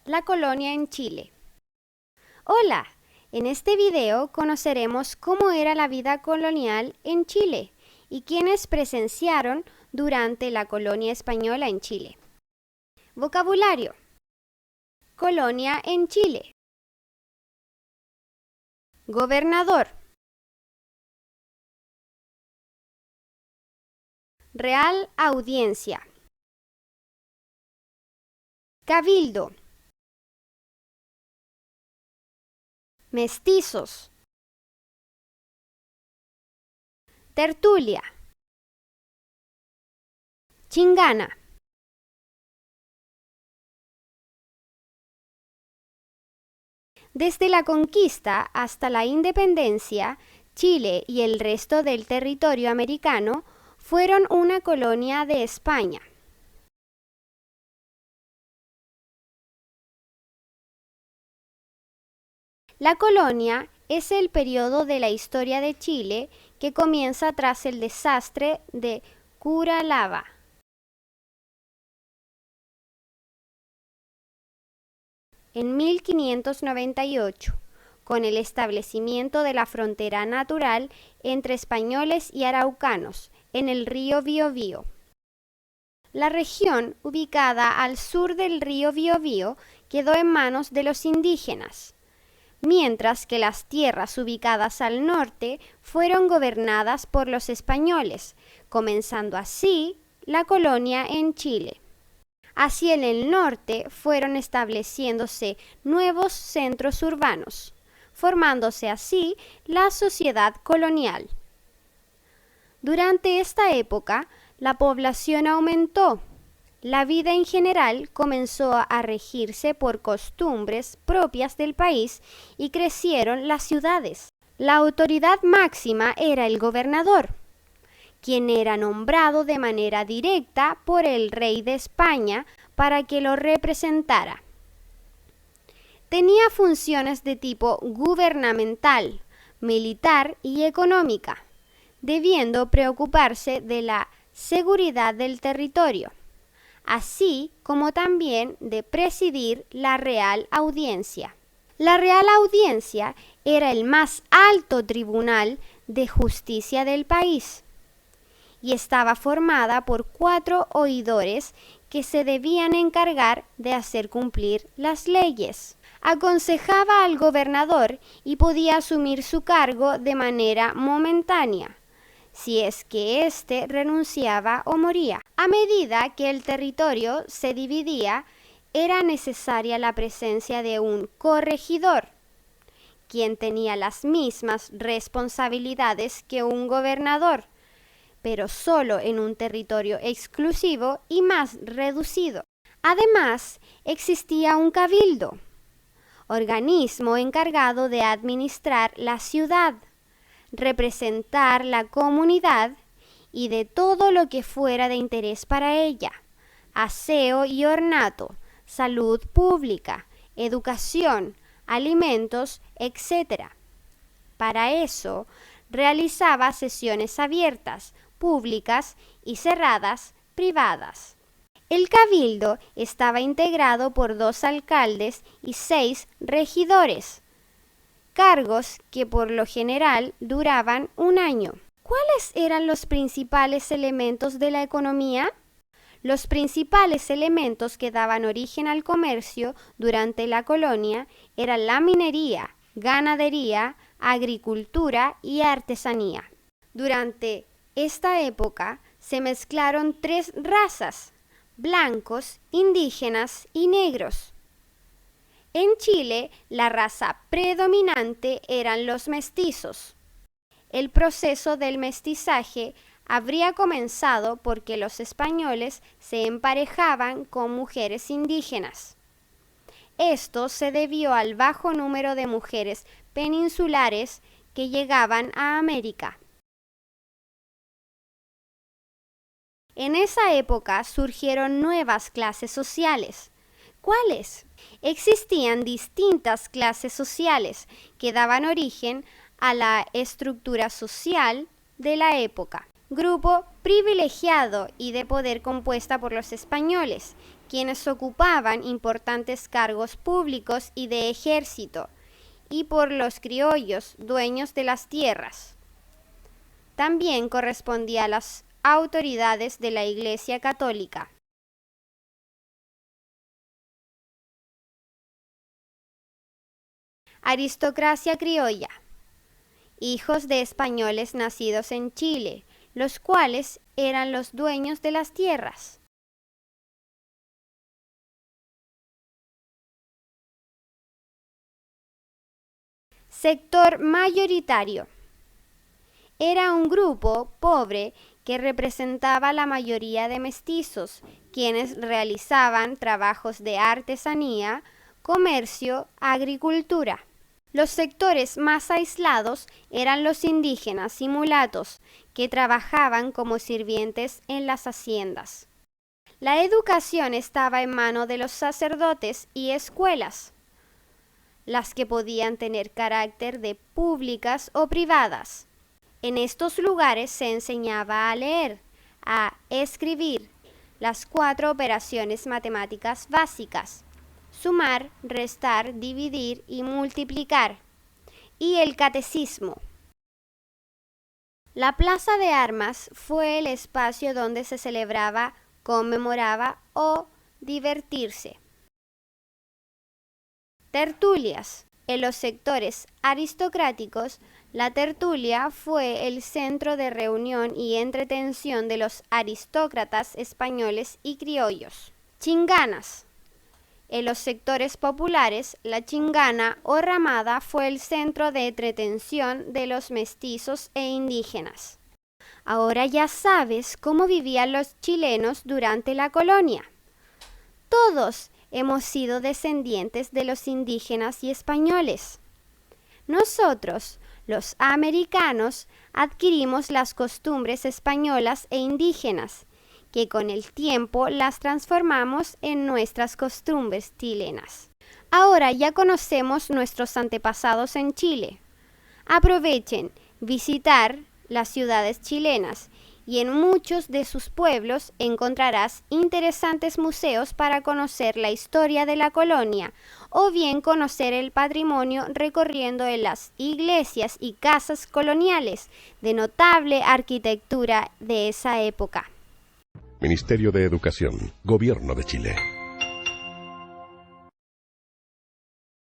La colonia en Chile. Hola, en este video conoceremos cómo era la vida colonial en Chile y quiénes presenciaron durante la colonia española en Chile. Vocabulario. Colonia en Chile. Gobernador. Real Audiencia. Cabildo. Mestizos. Tertulia. Chingana. Desde la conquista hasta la independencia, Chile y el resto del territorio americano fueron una colonia de España. La colonia es el periodo de la historia de Chile que comienza tras el desastre de Curalaba. En 1598, con el establecimiento de la frontera natural entre españoles y araucanos en el río Biobío. La región, ubicada al sur del río Biobío, quedó en manos de los indígenas, mientras que las tierras ubicadas al norte fueron gobernadas por los españoles, comenzando así la colonia en Chile. Hacia el norte fueron estableciéndose nuevos centros urbanos, formándose así la sociedad colonial. Durante esta época, la población aumentó. La vida en general comenzó a regirse por costumbres propias del país y crecieron las ciudades. La autoridad máxima era el gobernador, quien era nombrado de manera directa por el rey de España para que lo representara. Tenía funciones de tipo gubernamental, militar y económica, debiendo preocuparse de la seguridad del territorio, así como también de presidir la Real Audiencia. La Real Audiencia era el más alto tribunal de justicia del país y estaba formada por 4 oidores que se debían encargar de hacer cumplir las leyes. Aconsejaba al gobernador y podía asumir su cargo de manera momentánea, si es que éste renunciaba o moría. A medida que el territorio se dividía, era necesaria la presencia de un corregidor, quien tenía las mismas responsabilidades que un gobernador, pero solo en un territorio exclusivo y más reducido. Además, existía un cabildo, organismo encargado de administrar la ciudad, representar la comunidad y de todo lo que fuera de interés para ella: aseo y ornato, salud pública, educación, alimentos, etc. Para eso, realizaba sesiones abiertas, públicas y cerradas, privadas. El cabildo estaba integrado por 2 alcaldes y 6 regidores, cargos que por lo general duraban un año. ¿Cuáles eran los principales elementos de la economía? Los principales elementos que daban origen al comercio durante la colonia eran la minería, ganadería, agricultura y artesanía. Durante esta época se mezclaron 3 razas: blancos, indígenas y negros. En Chile, la raza predominante eran los mestizos. El proceso del mestizaje habría comenzado porque los españoles se emparejaban con mujeres indígenas. Esto se debió al bajo número de mujeres peninsulares que llegaban a América. En esa época surgieron nuevas clases sociales. ¿Cuáles? Existían distintas clases sociales que daban origen a la estructura social de la época. Grupo privilegiado y de poder compuesta por los españoles, quienes ocupaban importantes cargos públicos y de ejército, y por los criollos, dueños de las tierras. También correspondía a las autoridades de la Iglesia Católica. Aristocracia criolla. Hijos de españoles nacidos en Chile, los cuales eran los dueños de las tierras. Sector mayoritario. Era un grupo pobre que representaba la mayoría de mestizos, quienes realizaban trabajos de artesanía, comercio, agricultura. Los sectores más aislados eran los indígenas y mulatos, que trabajaban como sirvientes en las haciendas. La educación estaba en manos de los sacerdotes y escuelas, las que podían tener carácter de públicas o privadas. En estos lugares se enseñaba a leer, a escribir, las 4 operaciones matemáticas básicas: sumar, restar, dividir y multiplicar, y el catecismo. La plaza de armas fue el espacio donde se celebraba, conmemoraba o divertirse. Tertulias. En los sectores aristocráticos, la tertulia fue el centro de reunión y entretención de los aristócratas españoles y criollos. Chinganas. En los sectores populares, la chingana o ramada fue el centro de entretención de los mestizos e indígenas. Ahora ya sabes cómo vivían los chilenos durante la colonia. Todos hemos sido descendientes de los indígenas y españoles. Nosotros, los americanos, adquirimos las costumbres españolas e indígenas, que con el tiempo las transformamos en nuestras costumbres chilenas. Ahora ya conocemos nuestros antepasados en Chile. Aprovechen visitar las ciudades chilenas y en muchos de sus pueblos encontrarás interesantes museos para conocer la historia de la colonia o bien conocer el patrimonio recorriendo en las iglesias y casas coloniales de notable arquitectura de esa época. Ministerio de Educación, Gobierno de Chile.